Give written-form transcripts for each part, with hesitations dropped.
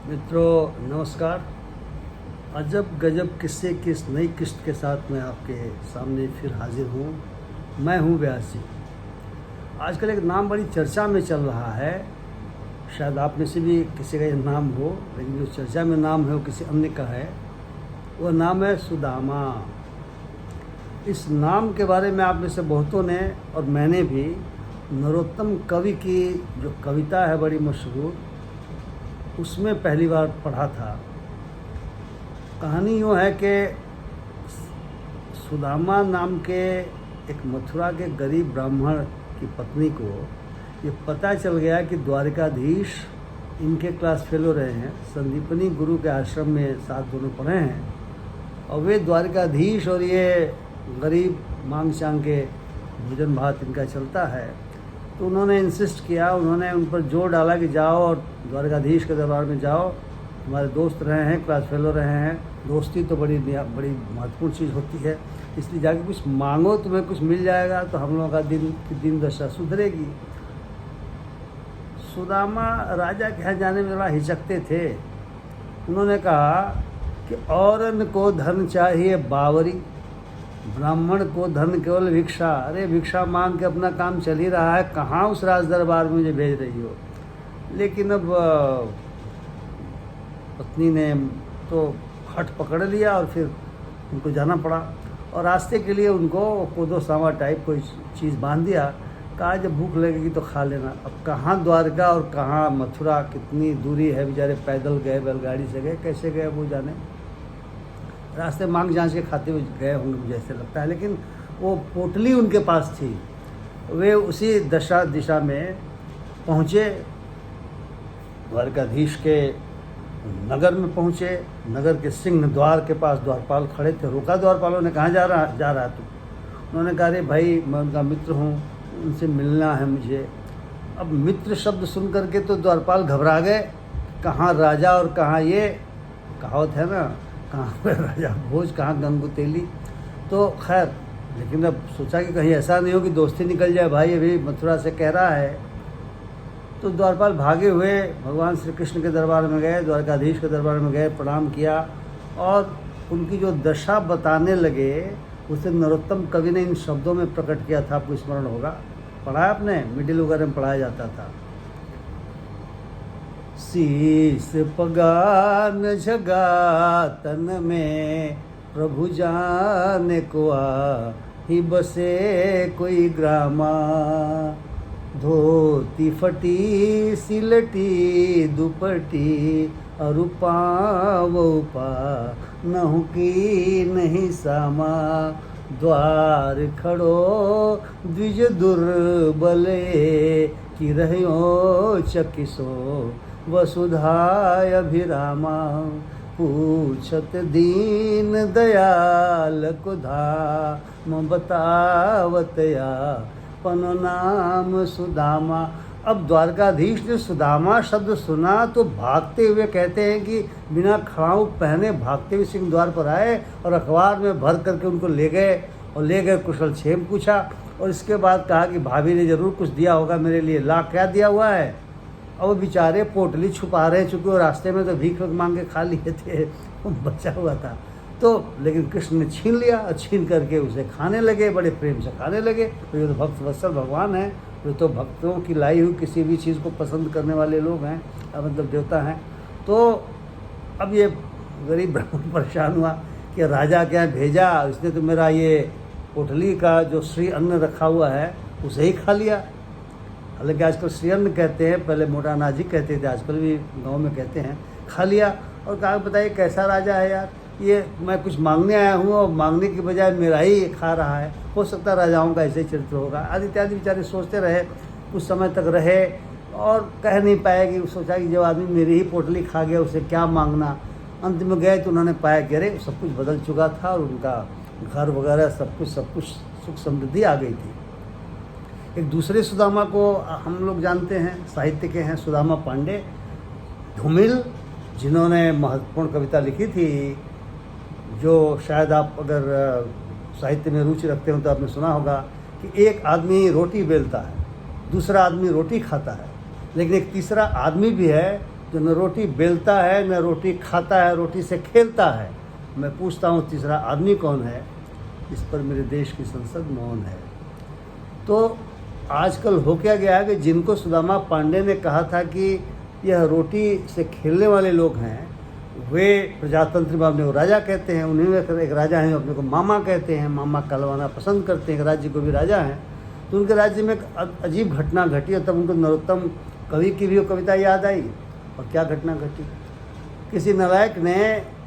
मित्रों नमस्कार। अजब गजब किस्से की इस नई किस्त के साथ मैं आपके सामने फिर हाजिर हूँ। मैं हूँ व्यास जी। आजकल एक नाम बड़ी चर्चा में चल रहा है, शायद आप में से भी किसी का ये नाम हो, लेकिन जो चर्चा में नाम है वो किसी अन्य का है। वह नाम है सुदामा। इस नाम के बारे में आप में से बहुतों ने और मैंने भी नरोत्तम कवि की जो कविता है बड़ी मशहूर, उसमें पहली बार पढ़ा था। कहानी यूँ है कि सुदामा नाम के एक मथुरा के गरीब ब्राह्मण की पत्नी को ये पता चल गया कि द्वारिकाधीश इनके क्लास फेलो रहे हैं। संदीपनी गुरु के आश्रम में साथ दोनों पढ़े हैं और वे द्वारिकाधीश और ये गरीब मांग चांग के भोजन भात इनका चलता है। तो उन्होंने इंसिस्ट किया, उन्होंने उन पर जोर डाला कि जाओ और द्वारकाधीश के दरबार में जाओ, हमारे दोस्त रहे हैं, क्लास फेलो रहे हैं, दोस्ती तो बड़ी महत्वपूर्ण चीज़ होती है, इसलिए जाके कुछ मांगो, तुम्हें कुछ मिल जाएगा तो हम लोगों का दिन दशा सुधरेगी। सुदामा राजा के यहाँ जाने में बड़ा हिचकते थे। उन्होंने कहा कि औरन को धन चाहिए बावरी, ब्राह्मण को धन केवल भिक्षा। अरे भिक्षा मांग के अपना काम चल ही रहा है, कहाँ उस राज दरबार में मुझे भेज रही हो। लेकिन अब पत्नी ने तो हट पकड़ लिया और फिर उनको जाना पड़ा और रास्ते के लिए उनको कोदो सावा टाइप कोई चीज़ बांध दिया। कहा जब भूख लगेगी तो खा लेना। अब कहाँ द्वारका और कहाँ मथुरा, कितनी दूरी है, बेचारे पैदल गए, बैलगाड़ी से गए, कैसे गए वो जाने। रास्ते मांग जांच के खाते हुए गए होंगे मुझे ऐसे लगता है, लेकिन वो पोटली उनके पास थी। वे उसी दिशा में पहुँचे, द्वारकाधीश के नगर में पहुँचे। नगर के सिंह द्वार के पास द्वारपाल खड़े थे। रोका द्वारपालों ने, कहाँ जा रहा तू? उन्होंने कहा अरे भाई मैं उनका मित्र हूँ, उनसे मिलना है मुझे। अब मित्र शब्द सुन करके तो द्वारपाल घबरा गए, कहाँ राजा और कहाँ ये, कहावत है ना, कहाँ पे राजा भोज कहाँ गंगू तेली। तो खैर, लेकिन अब सोचा कि कहीं ऐसा नहीं हो कि दोस्ती निकल जाए, भाई अभी मथुरा से कह रहा है। तो द्वारपाल भागे हुए भगवान श्री कृष्ण के दरबार में गए, द्वारकाधीश के दरबार में गए, प्रणाम किया और उनकी जो दशा बताने लगे उसे नरोत्तम कवि ने इन शब्दों में प्रकट किया था। आपको स्मरण होगा, पढ़ा आपने, मिडिल वगैरह में पढ़ाया जाता था। शीस पगान झगा तन में, प्रभु जाने को ही बसे कोई ग्रामा। धोती फटी सिलटी दुपटी, अरु पाँव पा नहु की नहीं सामा। द्वार खड़ो द्विज दुर्बले, कि रहो चकिसो वसुधाय अभिरामा। पूछत दीन दयाल को धाम, बतावतया पनो नाम सुदामा। अब द्वारकाधीश ने सुदामा शब्द सुना तो भागते हुए कहते हैं कि बिना खड़ाऊ पहने भागते हुए सिंह द्वार पर आए और अखबार में भर करके उनको ले गए और ले गए कुशल क्षेम पूछा। और इसके बाद कहा कि भाभी ने ज़रूर कुछ दिया होगा मेरे लिए, ला क्या दिया हुआ है। अब वो बेचारे पोटली छुपा रहे, चूँकि वो रास्ते में तो भीख मांग के खा लिए थे, वो बचा हुआ था। तो लेकिन कृष्ण ने छीन लिया और छीन करके उसे खाने लगे, बड़े प्रेम से खाने लगे। तो ये तो भक्त वत्सल भगवान है, ये तो भक्तों की लाई हुई किसी भी चीज़ को पसंद करने वाले लोग हैं, मतलब देवता हैं। तो अब ये गरीब ब्राह्मण परेशान हुआ कि राजा क्या भेजा, इसने तो मेरा ये पोटली का जो श्री अन्न रखा हुआ है उसे ही खा लिया। हालांकि आजकल श्री अन्न कहते हैं, पहले मोटा अनाज ही कहते थे, आजकल भी गाँव में कहते हैं। खा लिया और कहा बताइए कैसा राजा है यार, ये मैं कुछ मांगने आया हूँ और मांगने की बजाय मेरा ही खा रहा है। हो सकता है राजाओं का ऐसे चरित्र होगा। आदि इत्यादि बेचारे सोचते रहे, कुछ समय तक रहे और कह नहीं पाए कि सोचा कि जब आदमी मेरी ही पोटली खा गया उसे क्या मांगना। अंत में गए तो उन्होंने पाया कि अरे सब कुछ बदल चुका था और उनका घर वगैरह सब कुछ सुख समृद्धि आ गई थी। एक दूसरे सुदामा को हम लोग जानते हैं, साहित्य के हैं, सुदामा पांडे धूमिल, जिन्होंने महत्वपूर्ण कविता लिखी थी, जो शायद आप अगर साहित्य में रुचि रखते हो तो आपने सुना होगा कि एक आदमी रोटी बेलता है, दूसरा आदमी रोटी खाता है, लेकिन एक तीसरा आदमी भी है जो न रोटी बेलता है, न रोटी खाता है, रोटी से खेलता है। मैं पूछता हूँ तीसरा आदमी कौन है? इस पर मेरे देश की संसद मौन है। तो आजकल हो क्या गया है कि जिनको सुदामा पांडे ने कहा था कि यह रोटी से खेलने वाले लोग हैं, वे प्रजातंत्र में अपने को राजा कहते हैं। उन्हीं में एक राजा हैं अपने को मामा कहते हैं, मामा कहलवाना पसंद करते हैं, एक राज्य को भी राजा हैं। तो उनके राज्य में एक अजीब घटना घटी और तब उनको नरोत्तम कवि की भी वो कविता याद आई। और क्या घटना घटी? किसी नालायक ने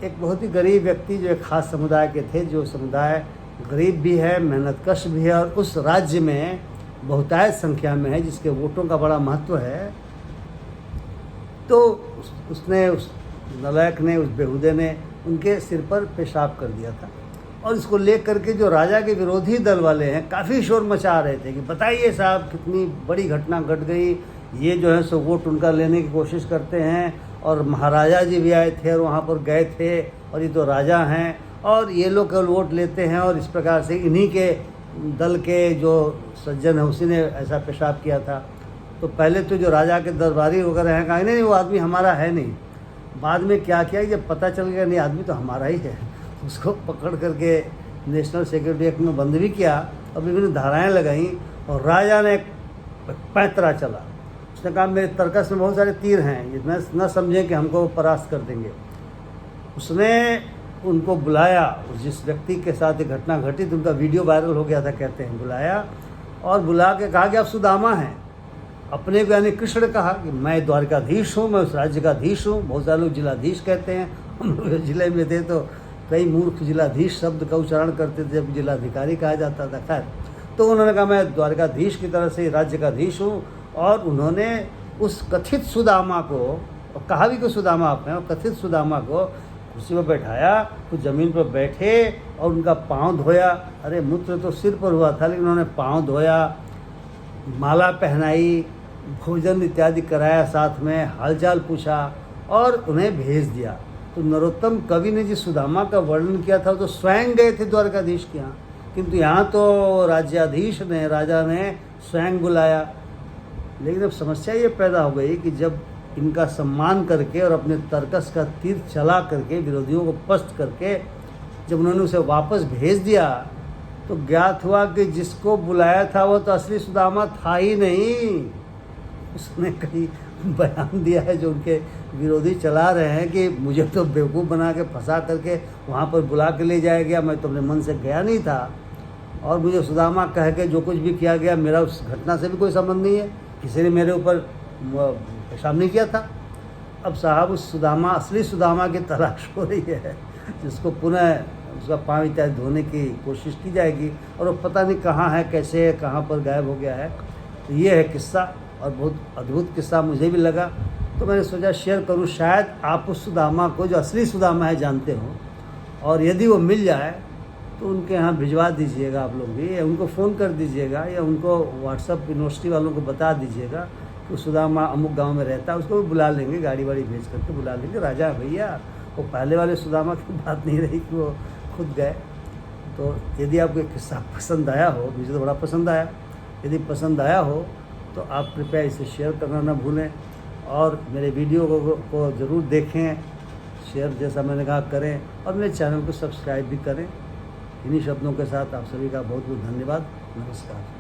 एक बहुत ही गरीब व्यक्ति, जो एक खास समुदाय के थे, जो समुदाय गरीब भी है, मेहनतकश भी है और उस राज्य में बहुतायत संख्या में है, जिसके वोटों का बड़ा महत्व है, तो उसने उस नालायक ने, उस बेहुदे ने उनके सिर पर पेशाब कर दिया था। और इसको लेकर के जो राजा के विरोधी दल वाले हैं काफ़ी शोर मचा रहे थे कि बताइए साहब कितनी बड़ी घटना घट गई, ये जो है सो वोट उनका लेने की कोशिश करते हैं और महाराजा जी भी आए थे और वहाँ पर गए थे और ये तो राजा हैं और ये लोग केवल वोट लेते हैं। और इस प्रकार से इन्हीं के दल के जो सज्जन है उसी ने ऐसा पेशाब किया था। तो पहले तो जो राजा के दरबारी वगैरह हैं कहा नहीं वो आदमी हमारा है नहीं। बाद में क्या किया, जब पता चल गया नहीं आदमी तो हमारा ही है, उसको पकड़ करके नेशनल सिक्योरिटी एक्ट में बंद भी किया और विभिन्न धाराएं लगाई। और राजा ने पैंतरा चला, उसने कहा मेरे तर्कस में बहुत सारे तीर हैं, ये न समझें कि हमको परास्त कर देंगे। उसने उनको बुलाया, जिस व्यक्ति के साथ ये घटना घटी तो उनका वीडियो वायरल हो गया था, कहते हैं, बुलाया और बुला के कहा कि आप सुदामा हैं। अपने को यानी कृष्ण कहा कि मैं द्वारकाधीश हूँ, मैं उस राज्य का अधीश हूँ। बहुत सारे लोग जिलाधीश कहते हैं, हम लोग जिले में थे तो कई मूर्ख जिलाधीश शब्द का उच्चारण करते थे, जब जिलाधिकारी कहा जाता था। खैर, तो उन्होंने कहा मैं द्वारकाधीश की तरह से राज्य का अधीश हूँ। और उन्होंने उस कथित सुदामा को, और कहा भी कि सुदामा आप हैं, और कथित सुदामा को कुर्सी पर बैठाया, कुछ ज़मीन पर बैठे और उनका पाँव धोया। अरे मूत्र तो सिर पर हुआ था, लेकिन उन्होंने पाँव धोया, माला पहनाई, भोजन इत्यादि कराया, साथ में हालचाल पूछा और उन्हें भेज दिया। तो नरोत्तम कवि ने जिस सुदामा का वर्णन किया था तो स्वयं गए थे द्वारकाधीश के यहाँ, किंतु यहाँ तो राज्याधीश ने, राजा ने स्वयं बुलाया। लेकिन अब समस्या ये पैदा हो गई कि जब इनका सम्मान करके और अपने तर्कस का तीर चला करके विरोधियों को पस्त करके जब उन्होंने उसे वापस भेज दिया तो ज्ञात हुआ कि जिसको बुलाया था वो तो असली सुदामा था ही नहीं। उसने कई बयान दिया है जो उनके विरोधी चला रहे हैं कि मुझे तो बेवकूफ़ बना के फंसा करके वहाँ पर बुला के ले जाया गया, मैं तो अपने मन से गया नहीं था और मुझे सुदामा कह के जो कुछ भी किया गया मेरा उस घटना से भी कोई संबंध नहीं है, किसी ने मेरे ऊपर पेशाब नहीं किया था। अब साहब उस सुदामा, असली सुदामा की तलाश हो रही है, जिसको पुनः उसका पाँव इत्यादि धोने की कोशिश की जाएगी और वो पता नहीं कहाँ है, कैसे है, कहाँ पर गायब हो गया है। तो ये है किस्सा और बहुत अद्भुत किस्सा मुझे भी लगा, तो मैंने सोचा शेयर करूँ। शायद आप उस सुदामा को, जो असली सुदामा है, जानते हो और यदि वो मिल जाए तो उनके यहाँ भिजवा दीजिएगा आप लोग भी, या उनको फ़ोन कर दीजिएगा या उनको व्हाट्सअप यूनिवर्सिटी वालों को बता दीजिएगा कि सुदामा अमुक गांव में रहता है, उसको भी बुला लेंगे, गाड़ी वाड़ी भेज करके बुला लेंगे। राजा भैया, वो पहले वाले सुदामा की बात नहीं रही कि वो खुद गए। तो यदि आपको किस्सा पसंद आया हो, मुझे तो बड़ा पसंद आया, यदि पसंद आया हो तो आप कृपया इसे शेयर करना ना भूलें और मेरे वीडियो को ज़रूर देखें, शेयर जैसा मैंने कहा करें और मेरे चैनल को सब्सक्राइब भी करें। इन्हीं शब्दों के साथ आप सभी का बहुत बहुत धन्यवाद। नमस्कार।